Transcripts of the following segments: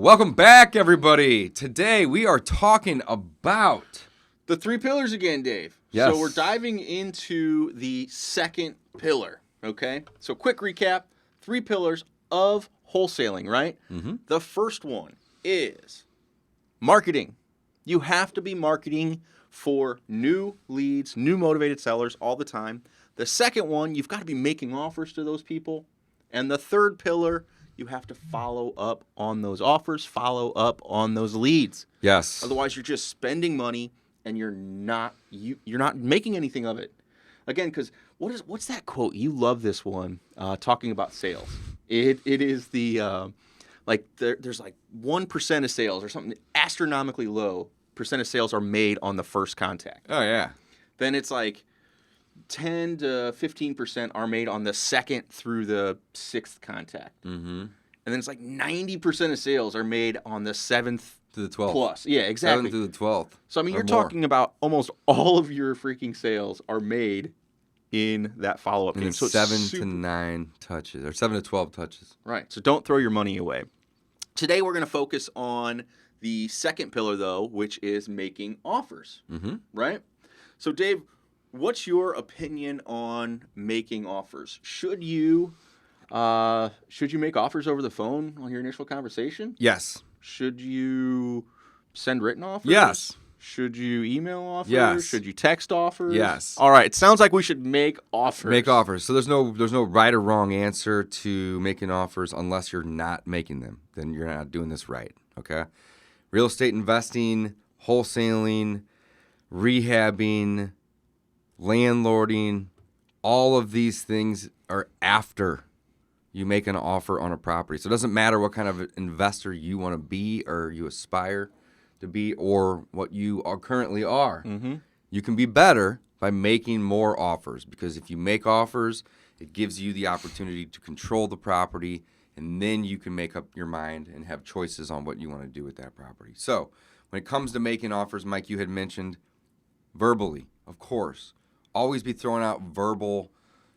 Welcome back, everybody. Today we are talking about the three pillars again, Dave. Yes. So we're diving into the second pillar, okay? So quick recap, 3 pillars of wholesaling, right? Mm-hmm. The first one is marketing. You have to be marketing for new leads, new motivated sellers all the time. The second one, you've got to be making offers to those people. And the third pillar, you have to follow up on those offers, follow up on those leads. Yes. Otherwise, you're just spending money and you're not making anything of it. Again, because what's that quote? You love this one, talking about sales. It is the there's like 1% of sales or something astronomically low percent of sales are made on the first contact. Oh yeah. Then it's like 10 to 15% are made on the second through the 6th contact. Mm-hmm. And then it's like 90% of sales are made on the 7th To the 12th. plus. Yeah, exactly. 7th to the 12th. So, I mean, or you're more. talking about almost all of your freaking sales are made in that follow-up And game. it's So it's 7 super- to 9 touches, or 7 to 12 touches. Right. So don't throw your money away. Today, we're going to focus on the second pillar, though, which is making offers. Mm-hmm. Right? So, Dave, what's your opinion on making offers? Should you make offers over the phone on your initial conversation? Yes. Should you send written offers? Yes. Should you email offers? Yes. Should you text offers? Yes. All right. It sounds like we should make offers. Make offers. So there's no right or wrong answer to making offers unless you're not making them. Then you're not doing this right. Okay. Real estate investing, wholesaling, rehabbing, landlording, all of these things are after you make an offer on a property. So it doesn't matter what kind of investor you want to be or you aspire to be or what you are currently are. Mm-hmm. You can be better by making more offers, because if you make offers, it gives you the opportunity to control the property, and then you can make up your mind and have choices on what you want to do with that property. So when it comes to making offers, Mike, you had mentioned verbally, of course. Always be throwing out verbal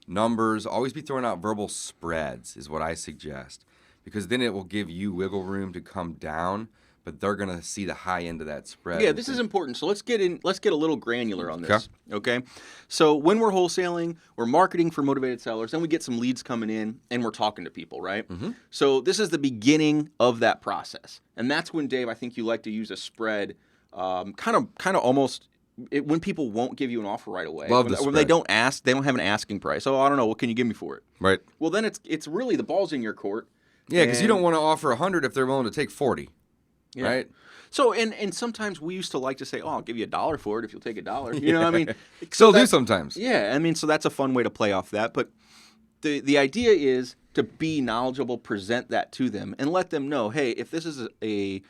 numbers. Always be throwing out verbal spreads is what I suggest, because then it will give you wiggle room to come down, but they're going to see the high end of that spread. Yeah, this is important. So let's get a little granular on this. Okay. So when we're wholesaling, we're marketing for motivated sellers, then we get some leads coming in and we're talking to people, right? Mm-hmm. So this is the beginning of that process. And that's when, Dave, I think you like to use a spread, kind of almost when people won't give you an offer right away. Love the when they spread. don't ask, they don't have an asking price. Oh, I don't know. What can you give me for it? Right. Well, then it's really the ball's in your court. Yeah, because you And- don't want to offer 100 if they're willing to take 40. Yeah. Right? So, and sometimes we used to like to say, oh, I'll give you $1 for it if you'll take $1. You know what I mean? Still do that- sometimes. Yeah, I mean, so that's a fun way to play off that. But the idea is to be knowledgeable, present that to them, and let them know, hey, if this is a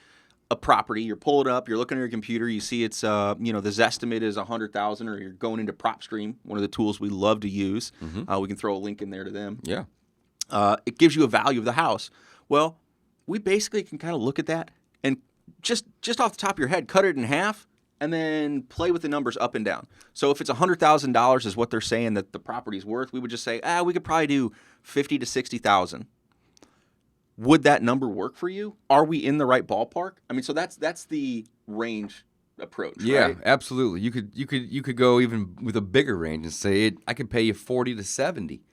property, you're pull it up, you're looking at your computer, you see it's, the Zestimate is $100,000, or you're going into PropStream, one of the tools we love to use. Mm-hmm. We can throw a link in there to them. Yeah. It gives you a value of the house. Well, we basically can kind of look at that and just off the top of your head, cut it in half and then play with the numbers up and down. So if it's $100,000 is what they're saying that the property's worth, we would just say, we could probably do $50,000 to $60,000. Would that number work for you? Are we in the right ballpark? I mean, so that's the range approach. Yeah, right? absolutely. You could go even with a bigger range and say I could pay you 40 to 70.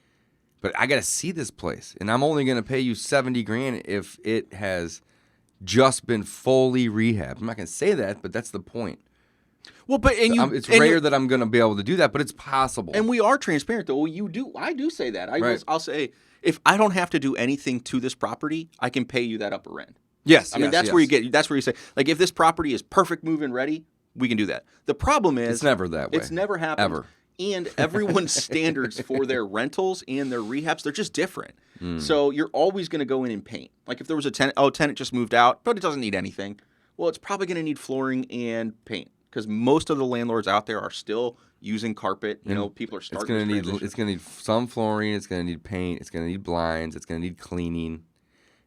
But I got to see this place, and I'm only going to pay you $70,000 if it has just been fully rehabbed. I'm not going to say that, but that's the point. Well, but It's rare that I'm going to be able to do that, but it's possible. And we are transparent, though. I do say that. Right. I'll say, if I don't have to do anything to this property, I can pay you that upper end. Yes, I mean, that's where you say, like, if this property is perfect move-in ready, we can do that. The problem is It's never that way. It's never happened. Ever. And everyone's standards for their rentals and their rehabs, they're just different. So you're always going to go in and paint. Like if there was a tenant just moved out, but it doesn't need anything. Well, it's probably going to need flooring and paint, because most of the landlords out there are still using carpet. You know, people are starting. It's going to need some flooring. It's going to need paint. It's going to need blinds. It's going to need cleaning,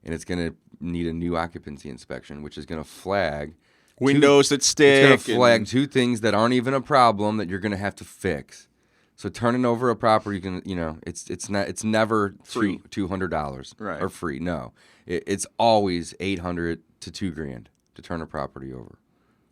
and it's going to need a new occupancy inspection, which is going to flag windows that stick. It's going to flag 2 things that aren't even a problem that you're going to have to fix. So turning over a property, it's never free $200 right. or free. No, it's always $800 to $2,000 to turn a property over.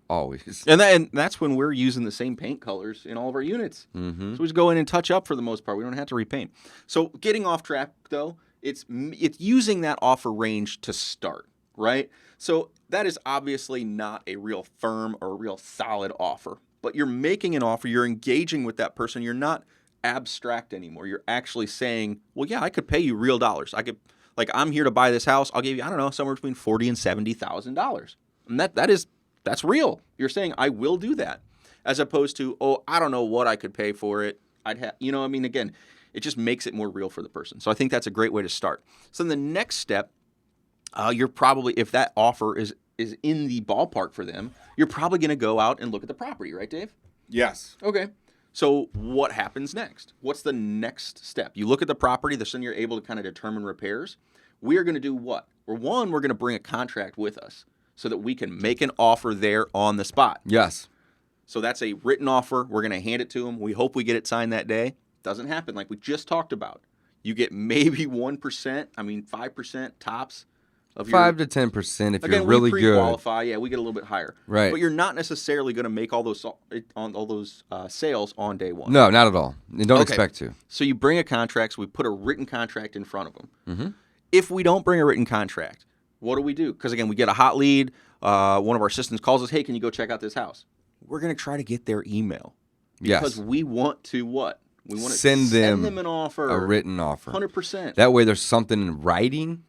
Always. And that's when we're using the same paint colors in all of our units. Mm-hmm. So we just go in and touch up for the most part. We don't have to repaint. So getting off track, though, it's using that offer range to start, right? So that is obviously not a real firm or a real solid offer. But you're making an offer. You're engaging with that person. You're not abstract anymore. You're actually saying, well, yeah, I could pay you real dollars. I could, like, I'm here to buy this house. I'll give you, I don't know, somewhere between $40,000 and $70,000. And that's real. You're saying, I will do that. As opposed to, oh, I don't know what I could pay for it. Again, it just makes it more real for the person. So I think that's a great way to start. So then the next step, you're probably, if that offer is in the ballpark for them, you're probably going to go out and look at the property, right, Dave? Yes. Okay. So what happens next? What's the next step? You look at the property, then you're able to kind of determine repairs. We are going to do what? We're going to bring a contract with us so that we can make an offer there on the spot. Yes. So that's a written offer. We're going to hand it to them. We hope we get it signed that day. Doesn't happen like we just talked about. You get maybe 1%, 5% tops. Of 5 to 10% if again, you're really we good. pre-qualify, yeah, we get a little bit higher. Right. But you're not necessarily going to make all those sales on day one. No, not at all. You don't expect to. So you bring a contract, so we put a written contract in front of them. Mm-hmm. If we don't bring a written contract, what do we do? Because, again, we get a hot lead. One of our assistants calls us, hey, can you go check out this house? We're going to try to get their email. Because we want to what? We want to send them an offer. A written offer. 100%. That way there's something in writing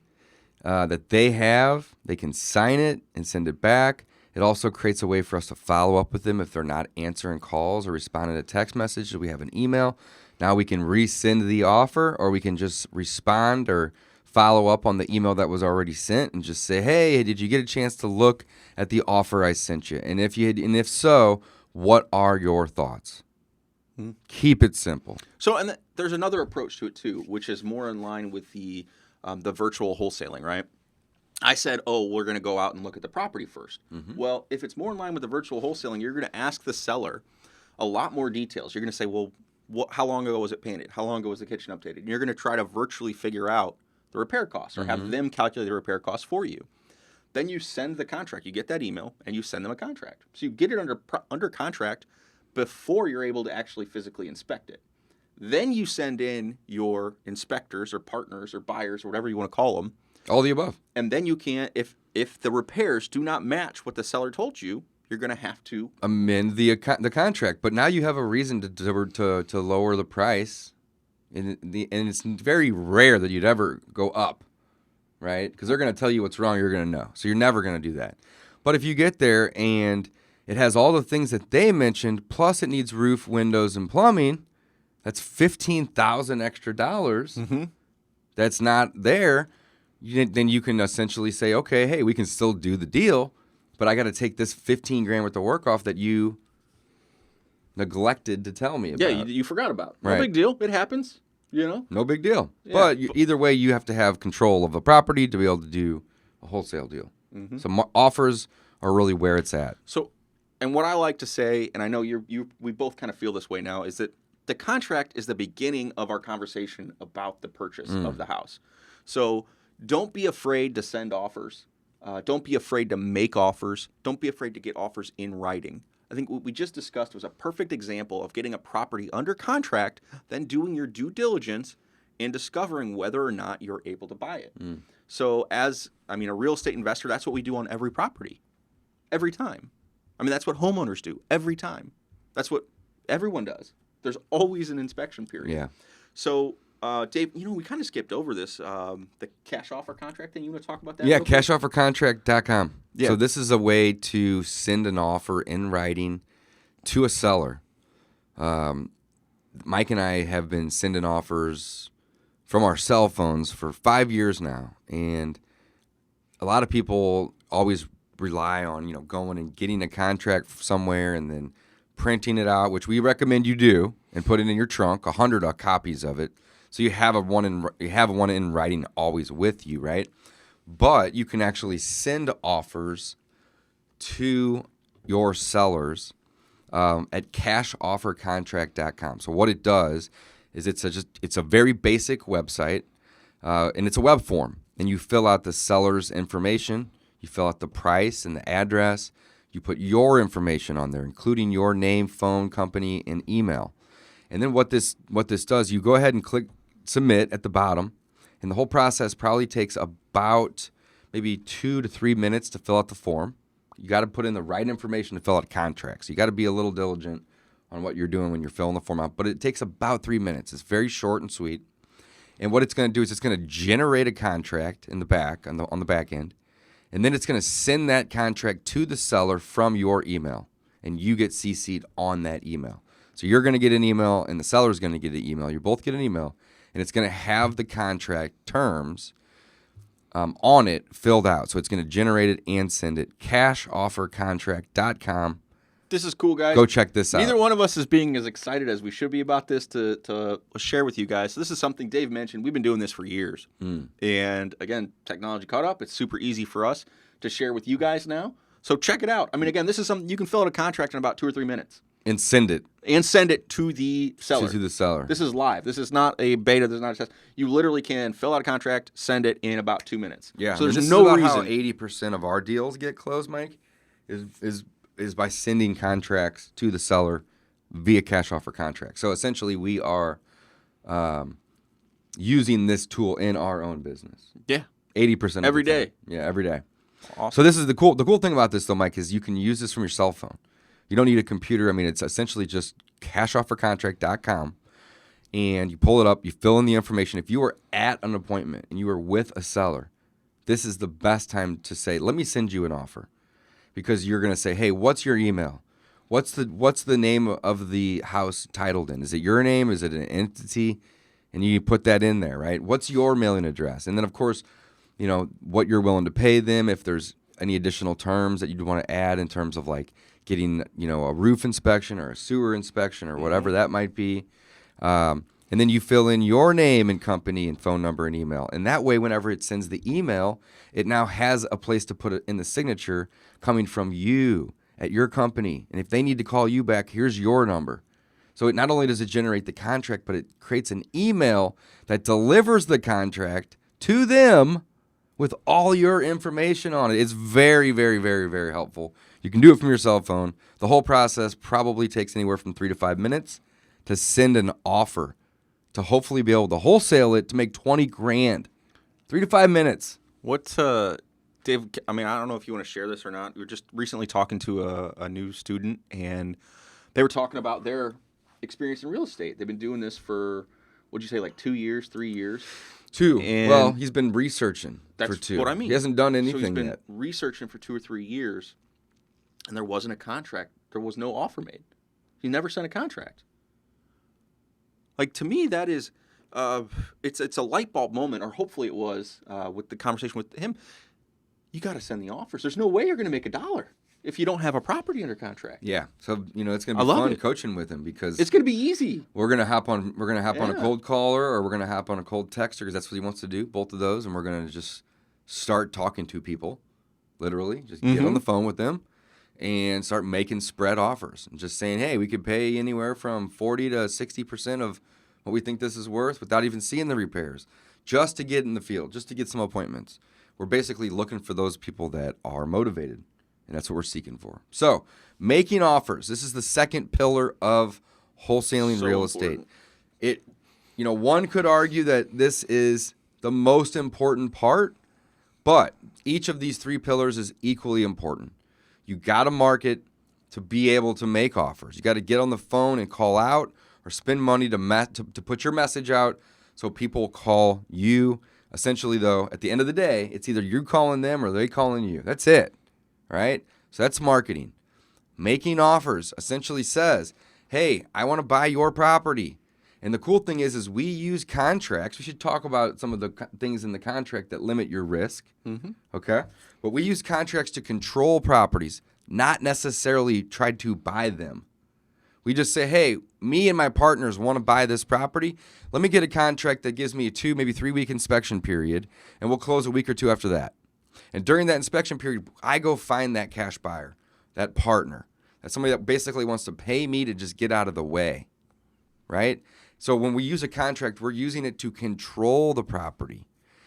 that they have. They can sign it and send it back. It also creates a way for us to follow up with them if they're not answering calls or responding to text messages. We have an email. Now we can resend the offer, or we can just respond or follow up on the email that was already sent and just say, hey, did you get a chance to look at the offer I sent you? And if so, what are your thoughts? Mm-hmm. Keep it simple. So, and there's another approach to it too, which is more in line with the virtual wholesaling, right? I said, oh, we're going to go out and look at the property first. Mm-hmm. Well, if it's more in line with the virtual wholesaling, you're going to ask the seller a lot more details. You're going to say, well, how long ago was it painted? How long ago was the kitchen updated? And you're going to try to virtually figure out the repair costs, or mm-hmm. have them calculate the repair costs for you. Then you send the contract. You get that email, and you send them a contract. So you get it under contract before you're able to actually physically inspect it. Then you send in your inspectors or partners or buyers or whatever you want to call them. All the above. And then you can't, if the repairs do not match what the seller told you, you're going to have to amend the contract. But now you have a reason to lower the price, and it's very rare that you'd ever go up, right? Because they're going to tell you what's wrong. You're going to know, so you're never going to do that. But if you get there and it has all the things that they mentioned, plus it needs roof, windows, and plumbing, that's $15,000 extra dollars. Mm-hmm. That's not there. Then you can essentially say, okay, hey, we can still do the deal, but I got to take this $15,000 worth of work off that you neglected to tell me about. Yeah, you forgot about. No right. big deal. It happens, No big deal. Yeah. But either way, you have to have control of the property to be able to do a wholesale deal. Mm-hmm. So offers are really where it's at. So, and what I like to say, and I know we both kind of feel this way now, is that the contract is the beginning of our conversation about the purchase of the house. So don't be afraid to send offers. Don't be afraid to make offers. Don't be afraid to get offers in writing. I think what we just discussed was a perfect example of getting a property under contract, then doing your due diligence and discovering whether or not you're able to buy it. Mm. So as a real estate investor, that's what we do on every property. Every time. That's what homeowners do every time. That's what everyone does. There's always an inspection period. Yeah. So, Dave, we kind of skipped over this, the cash offer contract thing. You want to talk about that? Yeah, cashoffercontract.com. Yeah. So this is a way to send an offer in writing to a seller. Mike and I have been sending offers from our cell phones for 5 years now. And a lot of people always rely on, going and getting a contract somewhere and then printing it out, which we recommend you do, and put it in your trunk, 100 copies of it. So you have one in writing always with you, right? But you can actually send offers to your sellers at cashoffercontract.com. So what it does is it's a very basic website, and it's a web form, and you fill out the seller's information. You fill out the price and the address. You put your information on there, including your name, phone, company, and email. And then what this does, you go ahead and click submit at the bottom, and the whole process probably takes about maybe 2 to 3 minutes to fill out the form. You got to put in the right information to fill out contracts. You got to be a little diligent on what you're doing when you're filling the form out, but it takes about 3 minutes. It's very short and sweet. And what it's going to do is it's going to generate a contract in the back on the back end, and then it's going to send that contract to the seller from your email, and you get CC'd on that email. So you're going to get an email, and the seller's going to get an email. You both get an email, and it's going to have the contract terms on it filled out. So it's going to generate it and send it. CashOfferContract.com. This is cool, guys. Go check this out. Neither one of us is being as excited as we should be about this to share with you guys. So this is something Dave mentioned. We've been doing this for years. And again, technology caught up. It's super easy for us to share with you guys now. So check it out. I mean, again, this is something you can fill out a contract in about 2 or 3 minutes. And send it. And send it to the seller. To the seller. This is live. This is not a beta. This is not a test. You literally can fill out a contract, send it in about 2 minutes. Yeah. So there's this no is about reason. how 80% of our deals get closed, Mike, is by sending contracts to the seller via cash offer contract. So essentially, we are using this tool in our own business. Yeah. 80% of every the time. day. Yeah, every day. Awesome. So this is the cool thing about this, though, Mike, is you can use this from your cell phone. You don't need a computer. I mean, it's essentially just cashoffercontract.com, and you pull it up, you fill in the information. If you are at an appointment and you are with a seller, this is the best time to say, let me send you an offer, because you're going to say, hey, what's your email? What's the name of the house titled in? Is it your name? Is it an entity? And you put that in there, right? What's your mailing address? And then, of course, you know, what you're willing to pay them, if there's any additional terms that you'd want to add in terms of like getting, you know, a roof inspection or a sewer inspection or whatever that might be. And then you fill in your name and company and phone number and email. And that way, whenever it sends the email, it now has a place to put it in the signature coming from you at your company. And if they need to call you back, here's your number. So it not only does it generate the contract, but it creates an email that delivers the contract to them with all your information on it. It's very, very, very, very helpful. You can do it from your cell phone. The whole process probably takes anywhere from 3 to 5 minutes to send an offer, to hopefully be able to wholesale it to make $20,000. 3 to 5 minutes. What's Dave? I mean, I don't know if you want to share this or not. We were just recently talking to a new student, and they were talking about their experience in real estate. They've been doing this for, what'd you say, like 2 years, 3 years? 2. And well, he's been researching for 2. That's what I mean. He hasn't done So anything he's been yet. researching for 2 or 3 years, and there wasn't a contract. There was no offer made. He never sent a contract. Like, to me, that is, it's a light bulb moment, or hopefully it was with the conversation with him. You got to send the offers. There's no way you're going to make $1 if you don't have a property under contract. Yeah. So, you know, it's going to I be love fun it. coaching with him, because It's going to be easy. we're going to hop on a Yeah. cold caller, or we're going to hop on a cold texter, because that's what he wants to do, both of those, and we're going to just start talking to people, literally, just get on the phone with them and start making spread offers and just saying, hey, we could pay anywhere from 40 to 60% of what we think this is worth without even seeing the repairs, just to get in the field, just to get some appointments. We're basically looking for those people that are motivated, and that's what we're seeking for. So, making offers. This is the second pillar of wholesaling So real important. estate. One could argue that this is the most important part, but each of these 3 pillars is equally important. You got to market to be able to make offers. You got to get on the phone and call out, or spend money to put your message out so people call you. Essentially, though, at the end of the day, it's either you calling them or they calling you. That's it, right? So that's marketing. Making offers essentially says, hey, I want to buy your property. And the cool thing is we use contracts. We should talk about some of the things in the contract that limit your risk, okay? But we use contracts to control properties, not necessarily try to buy them. We just say, hey, me and my partners want to buy this property. Let me get a contract that gives me a 2, maybe 3-week inspection period, and we'll close a week or 2 after that. And during that inspection period, I go find that cash buyer, that partner, that's somebody that basically wants to pay me to just get out of the way, right? So when we use a contract, we're using it to control the property.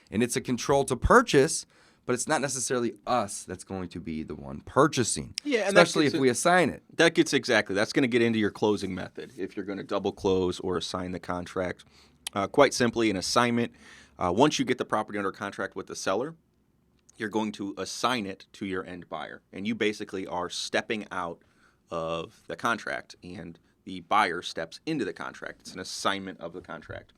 And it's a control to purchase, but it's not necessarily us that's going to be the one purchasing. Yeah, and especially if we assign it. That's going to get into your closing method if you're going to double close or assign the contract. Quite simply, an assignment, once you get the property under contract with the seller, you're going to assign it to your end buyer. And you basically are stepping out of the contract, and the buyer steps into the contract. It's an assignment of the contract.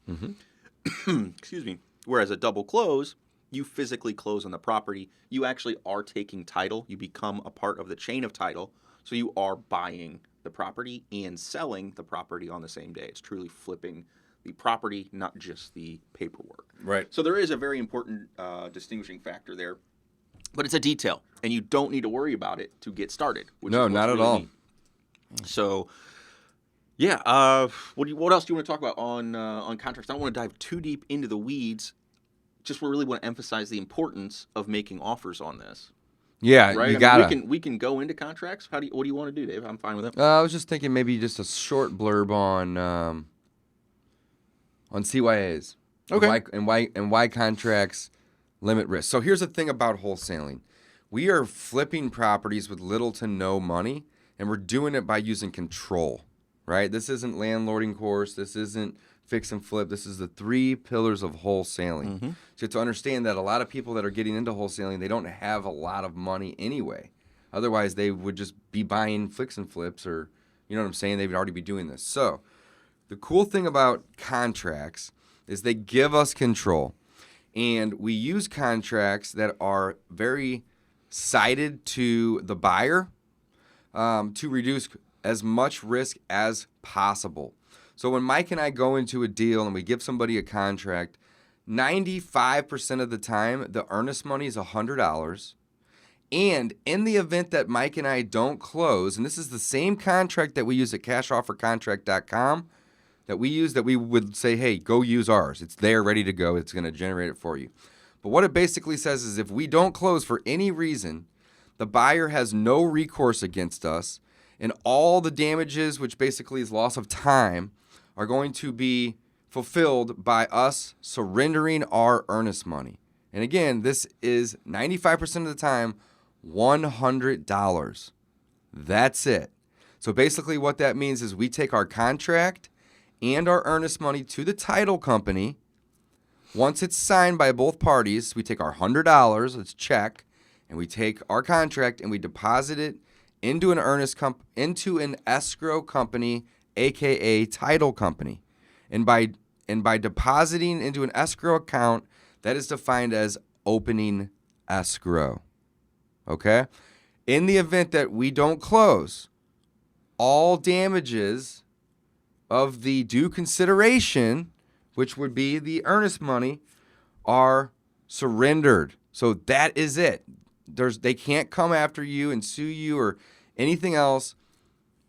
Excuse me. Whereas a double close, you physically close on the property. You actually are taking title. You become a part of the chain of title. So you are buying the property and selling the property on the same day. It's truly flipping the property, not just the paperwork. Right. So there is a very important distinguishing factor there. But it's a detail, and you don't need to worry about it to get started. No, not at all. Neat. So, yeah. What else do you want to talk about on contracts? I don't want to dive too deep into the weeds. Just really want to emphasize the importance of making offers on this. Yeah, right. You gotta. We can go into contracts. What do you want to do, Dave? I'm fine with it. I was just thinking maybe just a short blurb on CYAs. Okay. And why contracts limit risk. So here's the thing about wholesaling. We are flipping properties with little to no money, and we're doing it by using control, right? This isn't landlording course. This isn't fix and flip. This is the 3 pillars of wholesaling. So you have to understand that a lot of people that are getting into wholesaling, they don't have a lot of money anyway. Otherwise, they would just be buying fix and flips, or, you know what I'm saying? They would already be doing this. So the cool thing about contracts is they give us control. And we use contracts that are very sided to the buyer to reduce as much risk as possible. So when Mike and I go into a deal and we give somebody a contract, 95% of the time, the earnest money is $100. And in the event that Mike and I don't close, and this is the same contract that we use at cashoffercontract.com, that we would say, hey, go use ours. It's there, ready to go. It's going to generate it for you. But what it basically says is if we don't close for any reason, the buyer has no recourse against us, and all the damages, which basically is loss of time, are going to be fulfilled by us surrendering our earnest money. And again, this is 95% of the time, $100. That's it. So basically what that means is we take our contract and our earnest money to the title company. Once it's signed by both parties, we take our $100, it's check, and we take our contract and we deposit it into an escrow company, aka title company. And by depositing into an escrow account, that is defined as opening escrow. Okay? In the event that we don't close, all damages of the due consideration, which would be the earnest money, are surrendered. So that is it. They can't come after you and sue you or anything else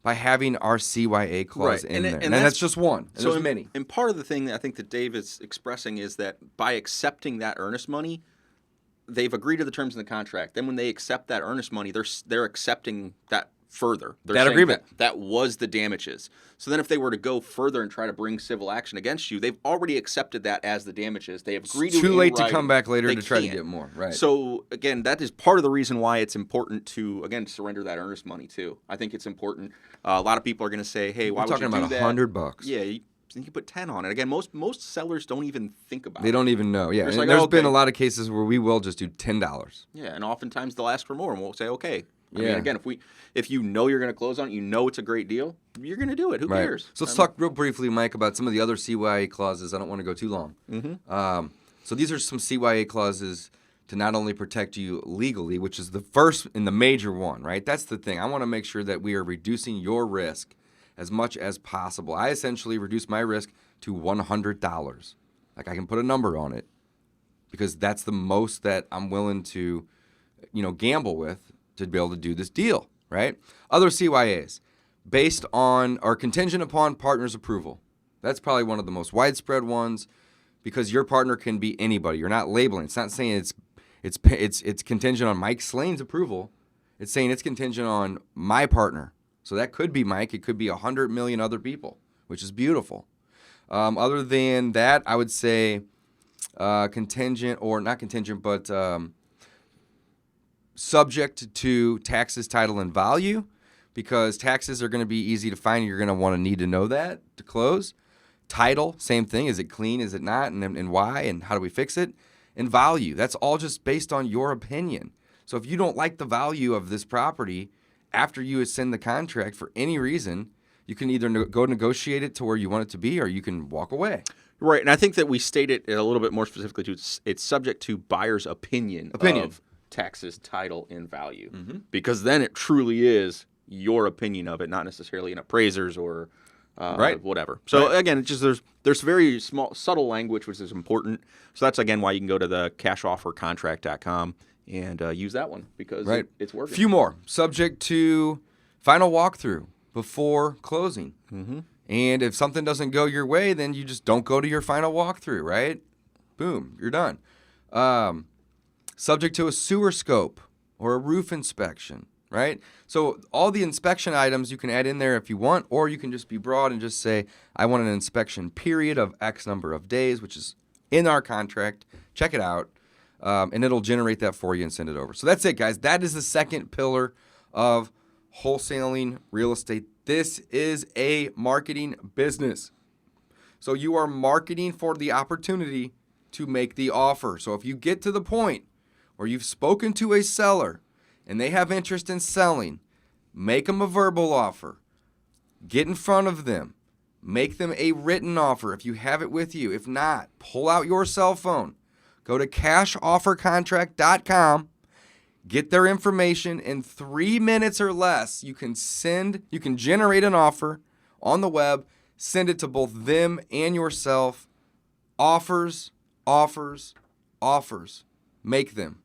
by having our CYA clause in there. And that's just one. And there's many. And part of the thing that I think that Dave is expressing is that by accepting that earnest money, they've agreed to the terms in the contract. Then when they accept that earnest money, they're accepting that further. They're that agreement. That was the damages. So then if they were to go further and try to bring civil action against you, they've already accepted that as the damages. They have agreed to it. Too late to come back later to try to get more. Right. So again, that is part of the reason why it's important to, again, surrender that earnest money too. I think it's important. A lot of people are going to say, hey, why would you do that? We're talking about $100. Yeah, you can put 10 on it. Again, most sellers don't even think about it. They don't even know. Yeah, like, there's been a lot of cases where we will just do $10. Yeah, and oftentimes they'll ask for more, and we'll say, okay. I Yeah. mean, again, if you know you're going to close on it, you know it's a great deal, you're going to do it. Who cares? So let's talk real briefly, Mike, about some of the other CYA clauses. I don't want to go too long. So these are some CYA clauses to not only protect you legally, which is the first and the major one, right? That's the thing. I want to make sure that we are reducing your risk as much as possible. I essentially reduce my risk to $100. Like, I can put a number on it because that's the most that I'm willing to, gamble with to be able to do this deal, right? Other CYAs, based on or contingent upon partner's approval. That's probably one of the most widespread ones because your partner can be anybody. You're not labeling. It's not saying it's contingent on Mike Slane's approval. It's saying it's contingent on my partner. So that could be Mike. It could be 100 million other people, which is beautiful. Other than that, I would say contingent, or not contingent, but subject to taxes, title, and value, because taxes are going to be easy to find. You're going to want to need to know that to close. Title, same thing. Is it clean? Is it not? And why? And how do we fix it? And value, that's all just based on your opinion. So if you don't like the value of this property after you send the contract for any reason, you can either go negotiate it to where you want it to be, or you can walk away. Right, and I think that we state it a little bit more specifically too. It's subject to buyer's opinion of taxes, title, and value, because then it truly is your opinion of it, not necessarily an appraiser's or whatever. So again, it's just there's very small, subtle language which is important. So that's again why you can go to the cashoffercontract.com and use that one, because it's working. A few more. Subject to final walkthrough before closing. And if something doesn't go your way, then you just don't go to your final walkthrough, right? Boom, you're done. Subject to a sewer scope or a roof inspection, right? So all the inspection items you can add in there if you want, or you can just be broad and just say, I want an inspection period of X number of days, which is in our contract. Check it out. And it'll generate that for you and send it over. So that's it, guys. That is the second pillar of wholesaling real estate. This is a marketing business. So you are marketing for the opportunity to make the offer. So if you get to the point where you've spoken to a seller and they have interest in selling, make them a verbal offer. Get in front of them. Make them a written offer if you have it with you. If not, pull out your cell phone. Go to cashoffercontract.com. Get their information in 3 minutes or less. You can generate an offer on the web, send it to both them and yourself. Offers, offers, offers. Make them.